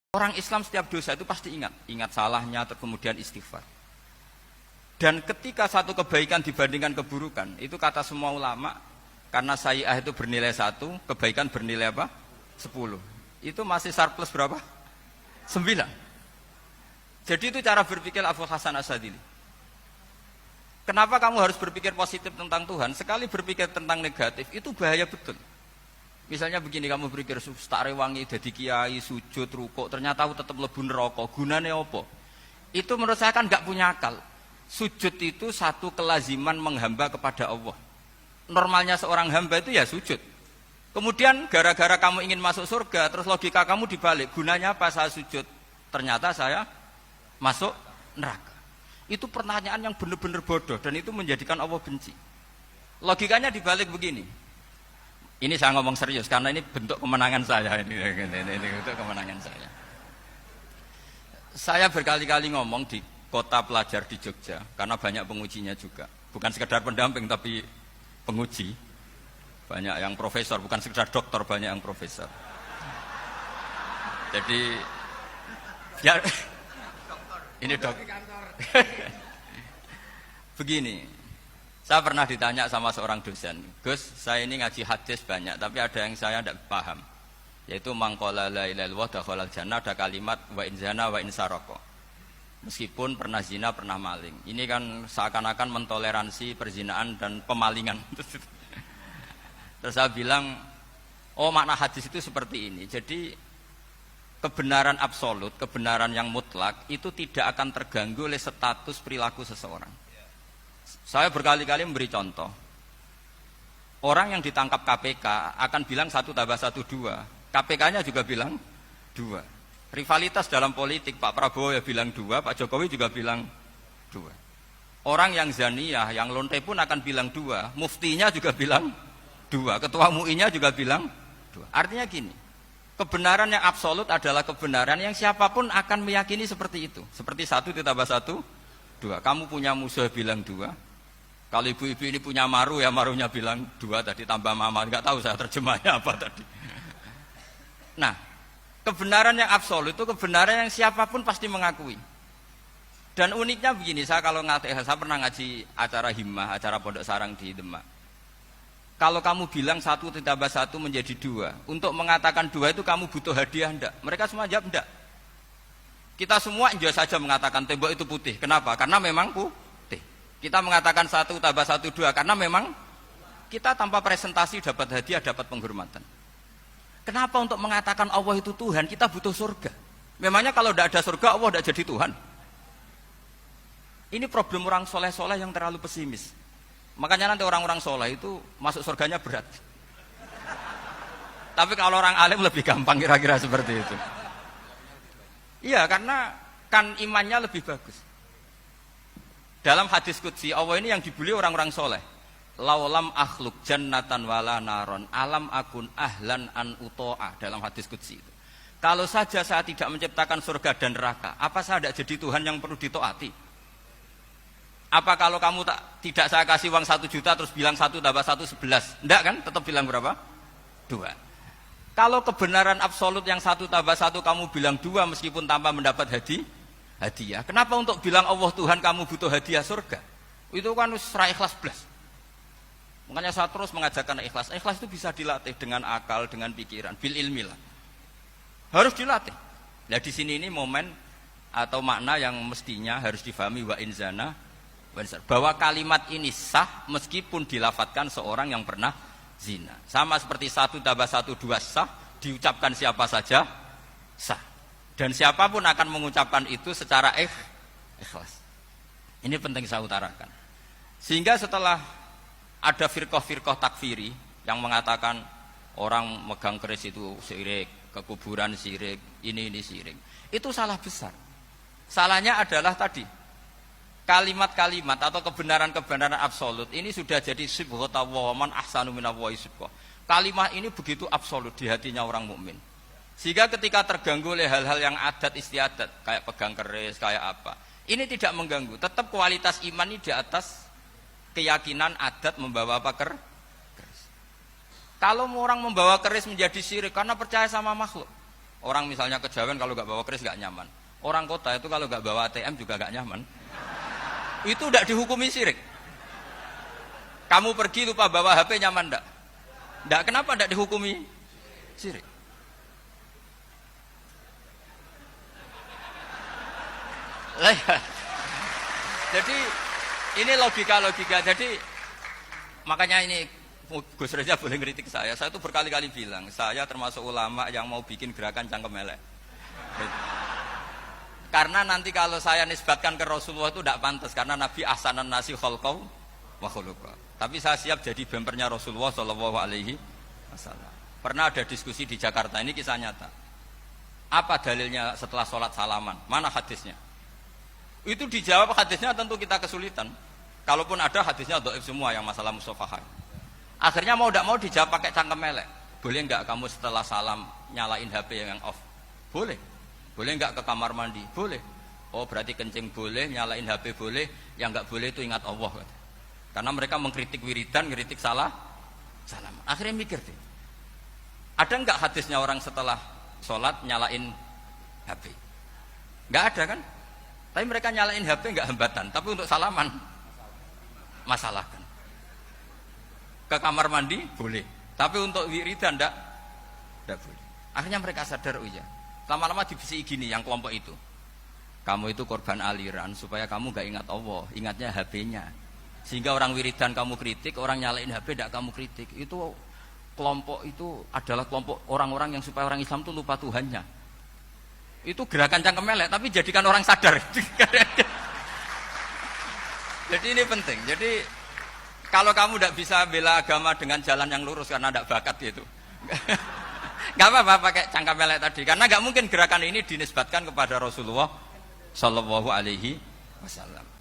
Orang Islam setiap dosa itu pasti ingat salahnya, kemudian istighfar. Dan ketika satu kebaikan dibandingkan keburukan, itu kata semua ulama, karena sayyi'ah itu bernilai 1, kebaikan bernilai apa? 10. Itu masih surplus berapa? 9. Jadi itu cara berpikir Abu Hasan Asyadzili. Kenapa kamu harus berpikir positif tentang Tuhan? Sekali berpikir tentang negatif, itu bahaya betul. Misalnya begini, kamu berpikir tak rewangi jadi kiai, sujud, rukuk, ternyata aku tetap lebu neraka. Gunane apa? Itu menurut saya kan nggak punya akal. Sujud itu satu kelaziman menghamba kepada Allah. Normalnya seorang hamba itu ya sujud. Kemudian gara-gara kamu ingin masuk surga, terus logika kamu dibalik. Gunanya apa saya sujud? Ternyata saya masuk neraka. Itu pertanyaan yang benar-benar bodoh dan itu menjadikan Allah benci. Logikanya dibalik begini. Ini saya ngomong serius karena ini bentuk kemenangan saya ini bentuk kemenangan saya. Saya berkali-kali ngomong di kota pelajar di Jogja karena banyak pengujinya juga. Bukan sekedar pendamping tapi penguji. Banyak yang profesor, bukan sekedar dokter, banyak yang profesor. Jadi ya ini dok. Begini. Saya pernah ditanya sama seorang dosen, Gus, saya ini ngaji hadis banyak, tapi ada yang saya tidak paham, yaitu mangkola la ilaha illallah dakhalal jannah, ada kalimat wa in zana wa in saraka. Meskipun pernah zina, pernah maling. Ini kan seakan-akan mentoleransi perzinaan dan pemalingan. Terus saya bilang, oh makna hadis itu seperti ini. Jadi kebenaran absolut, kebenaran yang mutlak itu tidak akan terganggu oleh status perilaku seseorang. Saya berkali-kali memberi contoh. Orang yang ditangkap KPK akan bilang 1 tambah 1 2. KPK-nya juga bilang 2. Rivalitas dalam politik, Pak Prabowo ya bilang 2, Pak Jokowi juga bilang 2. Orang yang zaniyah, yang lonte pun akan bilang 2. Muftinya juga bilang 2. Ketua MUI-nya juga bilang 2. Artinya gini, kebenaran yang absolut adalah kebenaran yang siapapun akan meyakini seperti itu. Seperti 1 ditambah 1 2. Kamu punya musuh bilang 2. Kalau ibu-ibu ini punya maru ya marunya bilang 2 tadi tambah mama. Enggak tahu saya terjemahnya apa tadi. Nah, kebenaran yang absolut itu kebenaran yang siapapun pasti mengakui. Dan uniknya begini, saya kalau saya pernah ngaji acara himmah, acara pondok sarang di Demak. Kalau kamu bilang 1 ditambah 1 menjadi 2, untuk mengatakan 2 itu kamu butuh hadiah enggak? Mereka semua jawab enggak. Kita semua enjoy saja mengatakan tembok itu putih. Kenapa? Karena memang putih. Kita mengatakan 1 tambah 1 2 karena memang kita tanpa presentasi dapat hadiah, dapat penghormatan. Kenapa untuk mengatakan Allah itu Tuhan kita butuh surga? Memangnya kalau tidak ada surga Allah tidak jadi Tuhan? Ini problem orang soleh-soleh yang terlalu pesimis. Makanya nanti orang-orang soleh itu masuk surganya berat. Tapi kalau orang alim lebih gampang kira-kira seperti itu. Iya, karena kan imannya lebih bagus. Dalam hadis qudsi Allah ini yang dibuli orang-orang soleh. Laulam akhluk jannatan wala naron alam akun ahlan an uto'a. Dalam hadis qudsi itu. Kalau saja saya tidak menciptakan surga dan neraka, apa saya tidak jadi Tuhan yang perlu ditaati? Apa kalau kamu tidak saya kasih uang 1 juta terus bilang 1 tambah 1 11? Enggak kan? Tetap bilang berapa? 2. Kalau kebenaran absolut yang 1 tambah 1 kamu bilang 2 meskipun tanpa mendapat hadiah. Kenapa untuk bilang Allah Tuhan kamu butuh hadiah surga? Itu kan serah ikhlas belas. Makanya saya terus mengajarkan ikhlas. Ikhlas itu bisa dilatih dengan akal, dengan pikiran, bil ilmi lah. Harus dilatih. Nah di sini ini momen atau makna yang mestinya harus difahami wa inzana bahwa kalimat ini sah meskipun dilafadzkan seorang yang pernah zina. Sama seperti 1 tambah 1 2 sah, diucapkan siapa saja sah. Dan siapapun akan mengucapkan itu secara ikhlas. Ini penting saya utarakan. Sehingga setelah ada firqah-firqah takfiri yang mengatakan orang megang keris itu syirik, ke kuburan syirik, ini syirik. Itu salah besar. Salahnya adalah tadi kalimat-kalimat atau kebenaran-kebenaran absolut ini sudah jadi sibghata wa man ahsanu minallahi sibghah. Kalimat ini begitu absolut di hatinya orang mukmin. Sehingga ketika terganggu oleh hal-hal yang adat istiadat kayak pegang keris, kayak apa, ini tidak mengganggu. Tetap kualitas iman ini di atas keyakinan adat membawa apa keris. Kalau orang membawa keris menjadi syirik karena percaya sama makhluk, Orang misalnya kejawen kalau nggak bawa kris nggak nyaman. Orang kota itu kalau nggak bawa ATM juga nggak nyaman. Itu tidak dihukumi syirik. Kamu pergi lupa bawa HP nyaman ndak? Ndak, kenapa ndak dihukumi syirik? Jadi ini logika-logika. Jadi makanya ini Gus Reza boleh ngeritik saya. Saya tuh berkali-kali bilang, saya termasuk ulama yang mau bikin gerakan cangkem elek. Karena nanti kalau saya nisbatkan ke Rasulullah itu tidak pantas, karena Nabi ahsanan nasi khalqau wa khuluqa. Tapi saya siap jadi bempernya Rasulullah Shallallahu Alaihi Wasallam. Pernah ada diskusi di Jakarta, ini kisah nyata. Apa dalilnya setelah sholat salaman? Mana hadisnya? Itu dijawab hadisnya tentu kita kesulitan. Kalaupun ada hadisnya dhaif semua yang masalah musafahah. Akhirnya mau tidak mau dijawab pakai cangkem elek. Boleh enggak kamu setelah salam nyalain HP yang off? Boleh. Boleh enggak ke kamar mandi? Boleh. Oh berarti kencing boleh, nyalain HP boleh, yang enggak boleh itu ingat Allah. Karena mereka mengkritik wiridan, ngeritik salam. Akhirnya mikir deh. Ada enggak hadisnya orang setelah sholat nyalain HP? Enggak ada kan? Tapi mereka nyalain HP enggak hambatan, tapi untuk salaman masalahkan. Ke kamar mandi boleh, tapi untuk wiridan enggak boleh. Akhirnya mereka sadar, oh iya. Lama-lama dibisi gini yang kelompok itu. Kamu itu korban aliran supaya kamu enggak ingat Allah, ingatnya HP-nya. Sehingga orang wiridan kamu kritik, orang nyalain HP enggak kamu kritik. Itu kelompok itu adalah kelompok orang-orang yang supaya orang Islam itu lupa Tuhannya. Itu gerakan cangkem elek, tapi jadikan orang sadar. Jadi ini penting. Jadi kalau kamu tidak bisa bela agama dengan jalan yang lurus karena tidak bakat gitu, nggak apa-apa pakai cangkem elek tadi. Karena nggak mungkin gerakan ini dinisbatkan kepada Rasulullah Shallallahu Alaihi Wasallam.